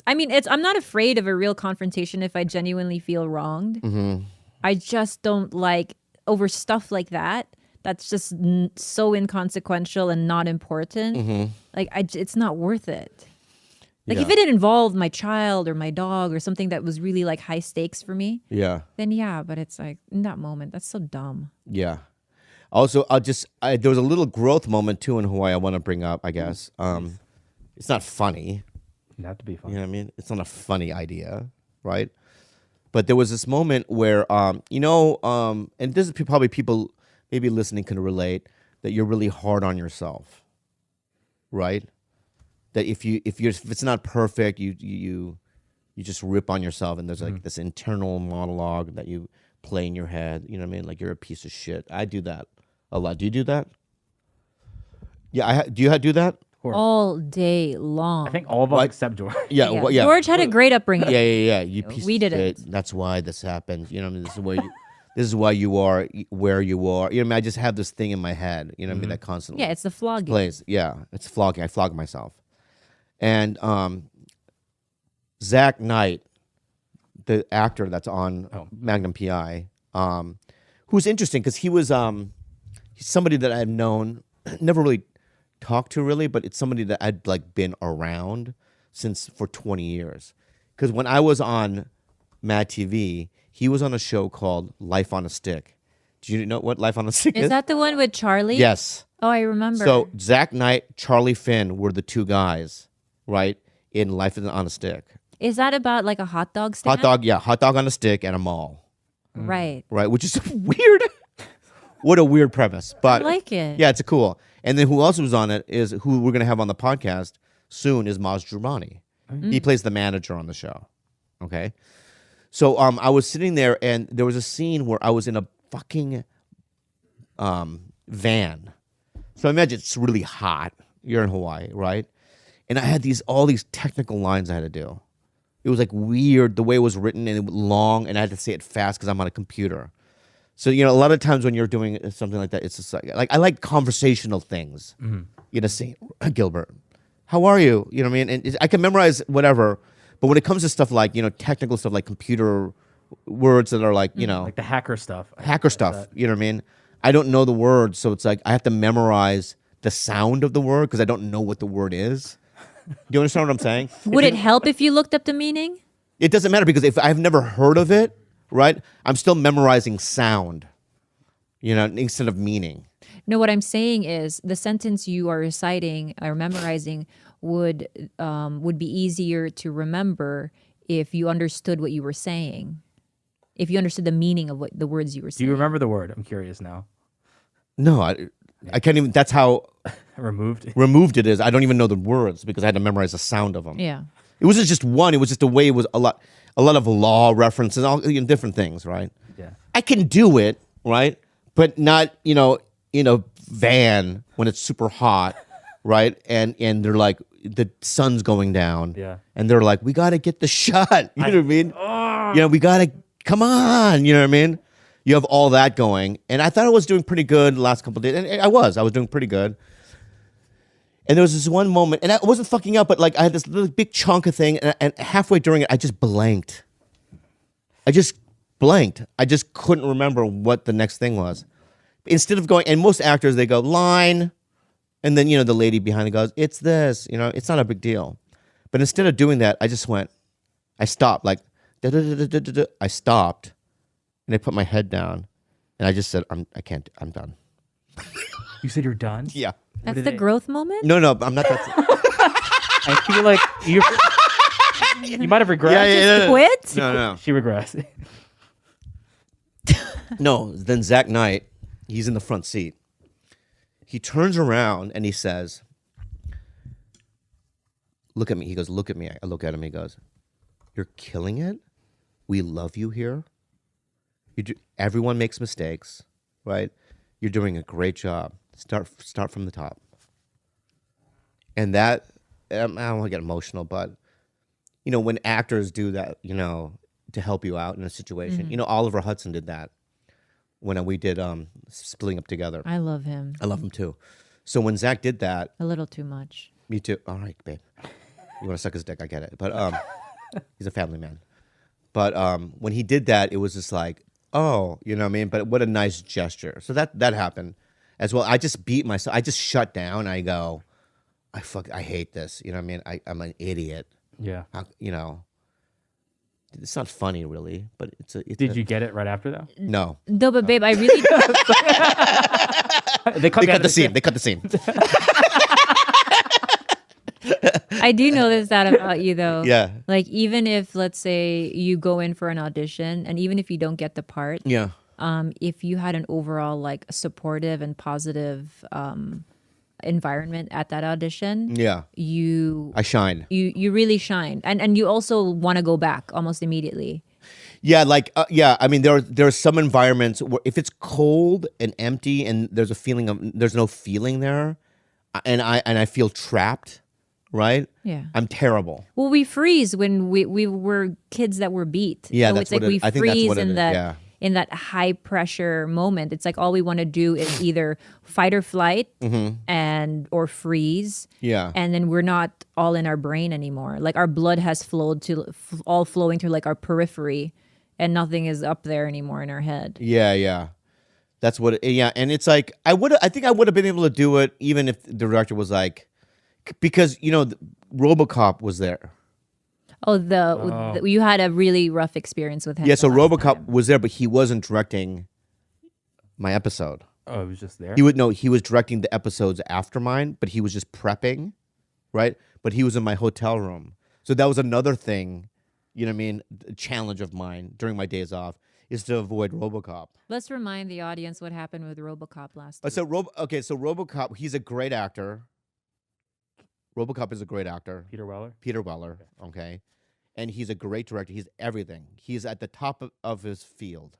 I mean, I'm not afraid of a real confrontation if I genuinely feel wronged. Mm-hmm. I just don't like over stuff like that. That's just so inconsequential and not important. Mm-hmm. Like, it's not worth it. Like, if Yeah. it had involved my child or my dog or something that was really like high stakes for me, Yeah. then yeah, but it's like in that moment, that's so dumb. Yeah. Also, there was a little growth moment too in Hawaii I want to bring up, I guess. It's not funny. Not to be You funny. know what I mean? It's not a funny idea, right? But there was this moment where, and this is probably people maybe listening can relate, that you're really hard on yourself, right? That if it's not perfect, you just rip on yourself, and there's like this internal monologue that you play in your head. You know what I mean? Like you're a piece of shit. I do that a lot. Do you do that? Yeah, do you do that? All day long. I think all of us Like- except George. Yeah, Yeah. well, yeah. George had a great upbringing. Yeah. You piece We of didn't. shit. That's why this happened. You know what I mean? This is where this is why you are where you are. You know what I mean? I just have this thing in my head. You know what I mean? That constantly Yeah, it's the flogging. plays. Yeah, it's flogging. I flog myself. And Zach Knight, the actor that's on Magnum PI, who's interesting because he's somebody that I've known, never really talked to really, but it's somebody that I'd like been around for 20 years. Because when I was on Mad TV, he was on a show called Life on a Stick. Do you know what Life on a Stick is? Is that the one with Charlie? Yes. Oh, I remember. So Zach Knight, Charlie Finn were the two guys, right, in Life on a Stick. Is that about like a hot dog stand? Hot dog on a stick and a mall, Right. right? Which is weird. What a weird premise, but I like it. yeah, it's a cool. And then who else was on it is who we're gonna have on the podcast soon is Maz Jobrani. He plays the manager on the show. Okay, so I was sitting there and there was a scene where I was in a fucking van. So imagine it's really hot. You're in Hawaii, right? And I had all these technical lines I had to do. It was like weird the way it was written and it was long, and I had to say it fast because I'm on a computer. So a lot of times when you're doing something like that, it's just like I like conversational things. You know, saying Gilbert, how are you? You know what I mean? And I can memorize whatever, but when it comes to stuff like technical stuff like computer words that are like Like the hacker stuff. hacker stuff. You know what I mean? I don't know the words, so it's like I have to memorize the sound of the word because I don't know what the word is. Do you understand what I'm saying? Would it help if you looked up the meaning? It doesn't matter because if I've never heard of it, right? I'm still memorizing sound, instead of meaning. No, what I'm saying is the sentence you are reciting or memorizing would be easier to remember if you understood what you were saying. If you understood the meaning of what the words you were Do saying. you remember the word? I'm curious now. No, I can't even. That's how Removed. removed it is. I don't even know the words because I had to memorize the sound of them. Yeah. It wasn't just one. It was just the way it was a lot of law references, all different things, right? Yeah. I can do it, right? But not, in a van when it's super hot, right? And they're like, the sun's going down. Yeah. And they're like, we got to get the shot. You know what I mean? We got to, come on. You know what I mean? You have all that going. And I thought I was doing pretty good the last couple of days. And I was doing pretty good. And there was this one moment, and I wasn't fucking up, but like I had this little big chunk of thing, and halfway during it, I just blanked. I just couldn't remember what the next thing was. Instead of going, and most actors, they go, line, and then, the lady behind it goes, it's this, it's not a big deal. But instead of doing that, I stopped, like, I stopped, and I put my head down, and I just said, I'm done. You said you're done? Yeah. That's the growth moment? No, I'm not that. I feel like you might have regressed. Yeah. Quit? No. She regressed. No, then Zach Knight, he's in the front seat. He turns around and he says, look at me. He goes, look at me. I look at him. He goes, you're killing it. We love you here. Everyone makes mistakes, right? You're doing a great job. Start from the top. And that, I don't want to get emotional, but, when actors do that, to help you out in a situation. Oliver Hudson did that when we did Splitting Up Together. I love him. I love him too. So when Zach did that, A little too much. me too. All right, babe. You want to suck his dick? I get it, but he's a family man. But when he did that, it was just like, oh, you know what I mean? But what a nice gesture. So that happened as well. I just beat myself. I just shut down. I go, I hate this. You know what I mean? I'm an idiot. Yeah. You know, it's not funny really, but Did you get it right after though? No. No, but babe, I really They cut They me out cut of the scene. They cut the scene. I do notice that about you though. Yeah. Like even if let's say you go in for an audition and even if you don't get the part, Yeah. if you had an overall like supportive and positive environment at that audition, Yeah. you I shine. you really shine. And you also want to go back almost immediately. Yeah, like yeah. I mean, there are some environments where if it's cold and empty and there's a feeling of there's no feeling there, and I feel trapped, right? Yeah. I'm terrible. Well, we freeze when we were kids that were beat. Yeah, so that's it's like what it- we I think that's freeze what it in is, that yeah. in that high pressure moment. It's like all we want to do is either fight or flight and or freeze. Mm-hmm. Yeah. And then we're not all in our brain anymore. Like our blood has flowed to all flowing through like our periphery, and nothing is up there anymore in our head. Yeah, yeah. That's what. Yeah, and it's like I think I would have been able to do it even if the director was like, because RoboCop was there. Oh, you had a really rough experience with him. Yeah, the so last RoboCop time. was there, but he wasn't directing my episode. Oh, it was just there. He was directing the episodes after mine, but he was just prepping, right? But he was in my hotel room. So that was another thing, you know what I mean, a challenge of mine during my days off is to avoid RoboCop. Let's remind the audience what happened with RoboCop last week. So RoboCop, he's a great actor. RoboCop is a great actor. Peter Weller. Okay. And he's a great director. He's everything. He's at the top of his field.